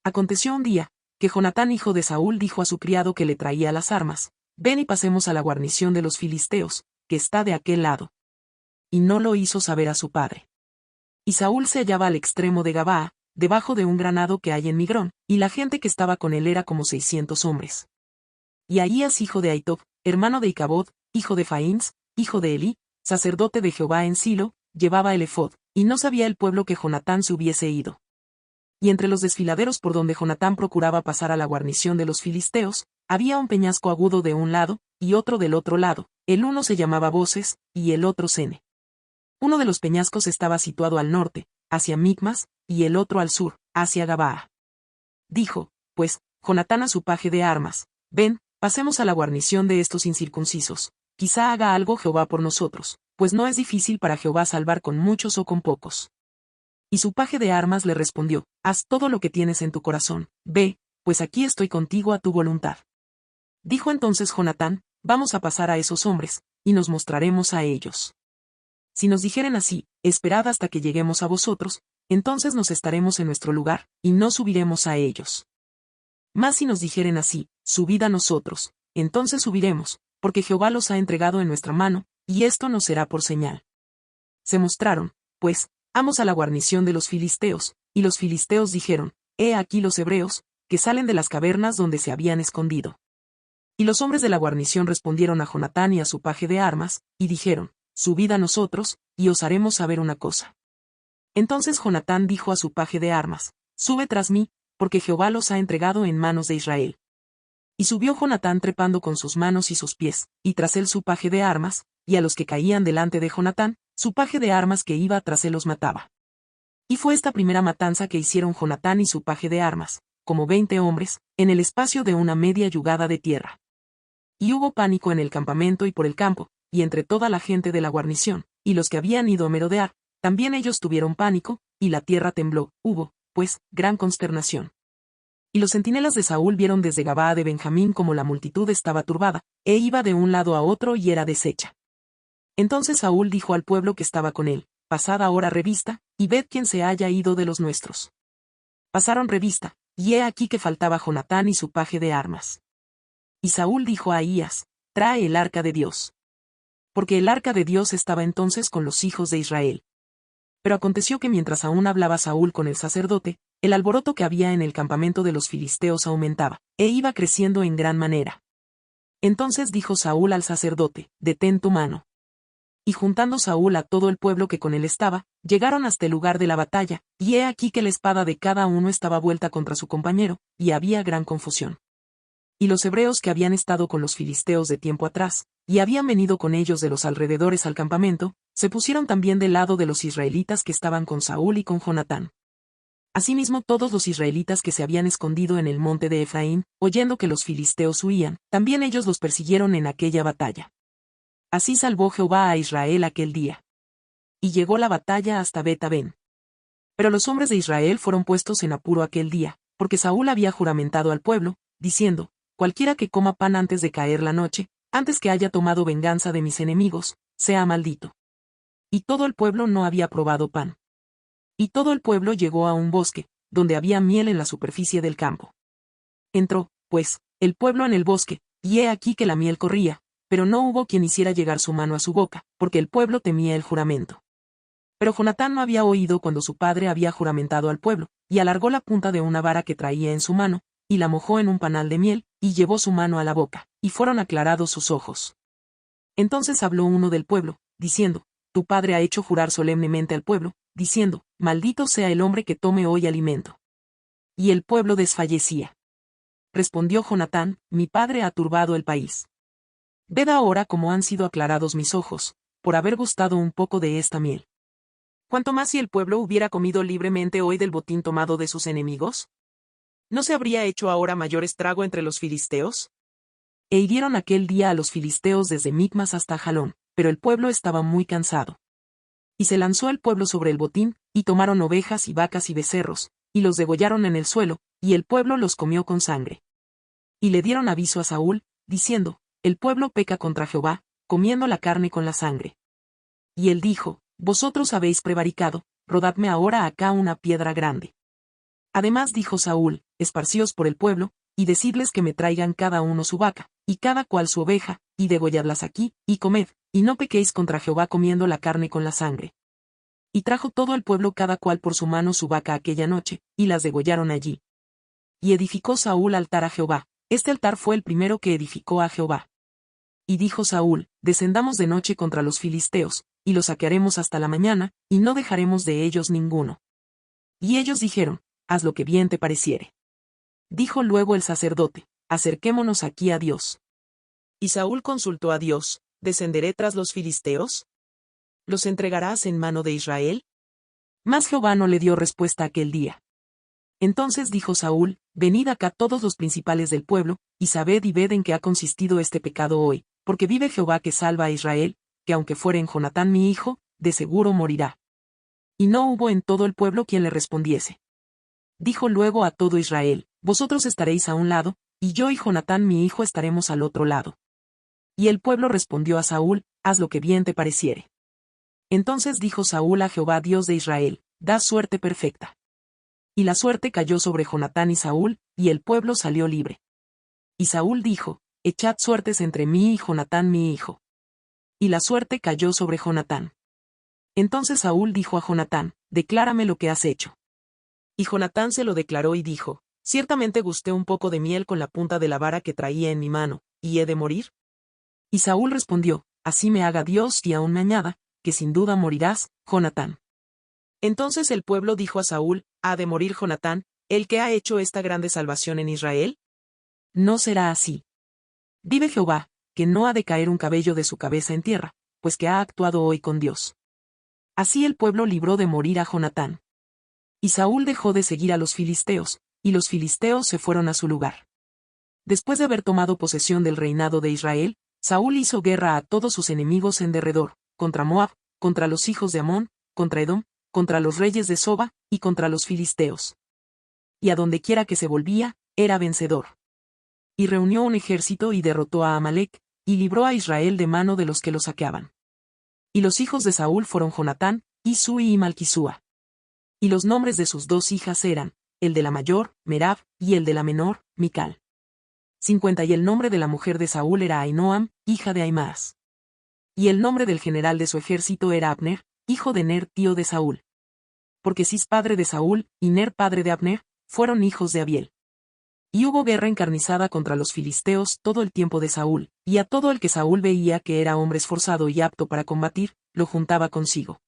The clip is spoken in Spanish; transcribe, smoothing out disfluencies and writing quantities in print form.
Aconteció un día, que Jonatán hijo de Saúl dijo a su criado que le traía las armas: ven y pasemos a la guarnición de los filisteos, que está de aquel lado. Y no lo hizo saber a su padre. Y Saúl se hallaba al extremo de Gabaa, debajo de un granado que hay en Migrón, y la gente que estaba con él era como 600 hombres. Y Ahías hijo de Ahitob, hermano de Icabod, hijo de Faíns, hijo de Elí, sacerdote de Jehová en Silo, llevaba el ephod, y no sabía el pueblo que Jonatán se hubiese ido. Y entre los desfiladeros por donde Jonatán procuraba pasar a la guarnición de los filisteos, había un peñasco agudo de un lado, y otro del otro lado, el uno se llamaba Boses, y el otro Sene. Uno de los peñascos estaba situado al norte, hacia Micmas, y el otro al sur, hacia Gabaa. Dijo, pues, Jonatán a su paje de armas: ven, pasemos a la guarnición de estos incircuncisos, quizá haga algo Jehová por nosotros, pues no es difícil para Jehová salvar con muchos o con pocos. Y su paje de armas le respondió: haz todo lo que tienes en tu corazón, ve, pues aquí estoy contigo a tu voluntad. Dijo entonces Jonatán: vamos a pasar a esos hombres, y nos mostraremos a ellos. Si nos dijeren así: esperad hasta que lleguemos a vosotros, entonces nos estaremos en nuestro lugar, y no subiremos a ellos. Mas si nos dijeren así: subid a nosotros, entonces subiremos, porque Jehová los ha entregado en nuestra mano, y esto nos será por señal. Se mostraron, pues, amos a la guarnición de los filisteos, y los filisteos dijeron: he aquí los hebreos, que salen de las cavernas donde se habían escondido. Y los hombres de la guarnición respondieron a Jonatán y a su paje de armas, y dijeron: subid a nosotros, y os haremos saber una cosa. Entonces Jonatán dijo a su paje de armas: sube tras mí, porque Jehová los ha entregado en manos de Israel. Y subió Jonatán trepando con sus manos y sus pies, y tras él su paje de armas, y a los que caían delante de Jonatán, su paje de armas que iba tras él los mataba. Y fue esta primera matanza que hicieron Jonatán y su paje de armas, como 20 hombres, en el espacio de una media yugada de tierra. Y hubo pánico en el campamento y por el campo, y entre toda la gente de la guarnición, y los que habían ido a merodear, también ellos tuvieron pánico, y la tierra tembló, hubo, pues, gran consternación. Y los centinelas de Saúl vieron desde Gabaa de Benjamín como la multitud estaba turbada, e iba de un lado a otro y era deshecha. Entonces Saúl dijo al pueblo que estaba con él: pasad ahora revista, y ved quién se haya ido de los nuestros. Pasaron revista, y he aquí que faltaba Jonatán y su paje de armas. Y Saúl dijo a Ahías: trae el arca de Dios. Porque el arca de Dios estaba entonces con los hijos de Israel. Pero aconteció que mientras aún hablaba Saúl con el sacerdote, el alboroto que había en el campamento de los filisteos aumentaba, e iba creciendo en gran manera. Entonces dijo Saúl al sacerdote: detén tu mano. Y juntando Saúl a todo el pueblo que con él estaba, llegaron hasta el lugar de la batalla, y he aquí que la espada de cada uno estaba vuelta contra su compañero, y había gran confusión. Y los hebreos que habían estado con los filisteos de tiempo atrás, y habían venido con ellos de los alrededores al campamento, se pusieron también del lado de los israelitas que estaban con Saúl y con Jonatán. Asimismo todos los israelitas que se habían escondido en el monte de Efraín, oyendo que los filisteos huían, también ellos los persiguieron en aquella batalla. Así salvó Jehová a Israel aquel día. Y llegó la batalla hasta Bet-aven. Pero los hombres de Israel fueron puestos en apuro aquel día, porque Saúl había juramentado al pueblo, diciendo: cualquiera que coma pan antes de caer la noche, antes que haya tomado venganza de mis enemigos, sea maldito. Y todo el pueblo no había probado pan. Y todo el pueblo llegó a un bosque, donde había miel en la superficie del campo. Entró, pues, el pueblo en el bosque, y he aquí que la miel corría, pero no hubo quien hiciera llegar su mano a su boca, porque el pueblo temía el juramento. Pero Jonatán no había oído cuando su padre había juramentado al pueblo, y alargó la punta de una vara que traía en su mano, y la mojó en un panal de miel, y llevó su mano a la boca, y fueron aclarados sus ojos. Entonces habló uno del pueblo, diciendo: tu padre ha hecho jurar solemnemente al pueblo, diciendo: maldito sea el hombre que tome hoy alimento. Y el pueblo desfallecía. Respondió Jonatán: mi padre ha turbado el país. Ved ahora cómo han sido aclarados mis ojos, por haber gustado un poco de esta miel. ¿Cuánto más si el pueblo hubiera comido libremente hoy del botín tomado de sus enemigos? ¿No se habría hecho ahora mayor estrago entre los filisteos? E hirieron aquel día a los filisteos desde Micmas hasta Jalón, pero el pueblo estaba muy cansado. Y se lanzó el pueblo sobre el botín, y tomaron ovejas y vacas y becerros, y los degollaron en el suelo, y el pueblo los comió con sangre. Y le dieron aviso a Saúl, diciendo: el pueblo peca contra Jehová, comiendo la carne con la sangre. Y él dijo: vosotros habéis prevaricado, rodadme ahora acá una piedra grande. Además dijo Saúl, esparcíos por el pueblo, y decidles que me traigan cada uno su vaca, y cada cual su oveja, y degolladlas aquí, y comed, y no pequéis contra Jehová comiendo la carne con la sangre. Y trajo todo el pueblo cada cual por su mano su vaca aquella noche, y las degollaron allí. Y edificó Saúl altar a Jehová, este altar fue el primero que edificó a Jehová. Y dijo Saúl, descendamos de noche contra los filisteos, y los saquearemos hasta la mañana, y no dejaremos de ellos ninguno. Y ellos dijeron, haz lo que bien te pareciere. Dijo luego el sacerdote, acerquémonos aquí a Dios. Y Saúl consultó a Dios, ¿descenderé tras los filisteos? ¿Los entregarás en mano de Israel? Mas Jehová no le dio respuesta aquel día. Entonces dijo Saúl, venid acá todos los principales del pueblo, y sabed y ved en qué ha consistido este pecado hoy, porque vive Jehová que salva a Israel, que aunque fuere en Jonatán mi hijo, de seguro morirá. Y no hubo en todo el pueblo quien le respondiese. Dijo luego a todo Israel, vosotros estaréis a un lado, y yo y Jonatán mi hijo estaremos al otro lado. Y el pueblo respondió a Saúl, haz lo que bien te pareciere. Entonces dijo Saúl a Jehová Dios de Israel, da suerte perfecta. Y la suerte cayó sobre Jonatán y Saúl, y el pueblo salió libre. Y Saúl dijo, echad suertes entre mí y Jonatán mi hijo. Y la suerte cayó sobre Jonatán. Entonces Saúl dijo a Jonatán, declárame lo que has hecho. Y Jonatán se lo declaró y dijo, ciertamente gusté un poco de miel con la punta de la vara que traía en mi mano, ¿y he de morir? Y Saúl respondió, así me haga Dios y aún me añada, que sin duda morirás, Jonatán. Entonces el pueblo dijo a Saúl, ¿ha de morir Jonatán, el que ha hecho esta grande salvación en Israel? No será así. Vive Jehová, que no ha de caer un cabello de su cabeza en tierra, pues que ha actuado hoy con Dios. Así el pueblo libró de morir a Jonatán. Y Saúl dejó de seguir a los filisteos, y los filisteos se fueron a su lugar. Después de haber tomado posesión del reinado de Israel, Saúl hizo guerra a todos sus enemigos en derredor, contra Moab, contra los hijos de Amón, contra Edom, contra los reyes de Soba, y contra los filisteos. Y a donde quiera que se volvía, era vencedor. Y reunió un ejército y derrotó a Amalec, y libró a Israel de mano de los que lo saqueaban. Y los hijos de Saúl fueron Jonatán, Isui y Malquisúa. Y los nombres de sus dos hijas eran, el de la mayor, Merab, y el de la menor, Mical. 50 Y el nombre de la mujer de Saúl era Ahinoam, hija de Ahimaas. Y el nombre del general de su ejército era Abner, hijo de Ner, tío de Saúl. Porque Cis padre de Saúl, y Ner padre de Abner, fueron hijos de Abiel. Y hubo guerra encarnizada contra los filisteos todo el tiempo de Saúl, y a todo el que Saúl veía que era hombre esforzado y apto para combatir, lo juntaba consigo.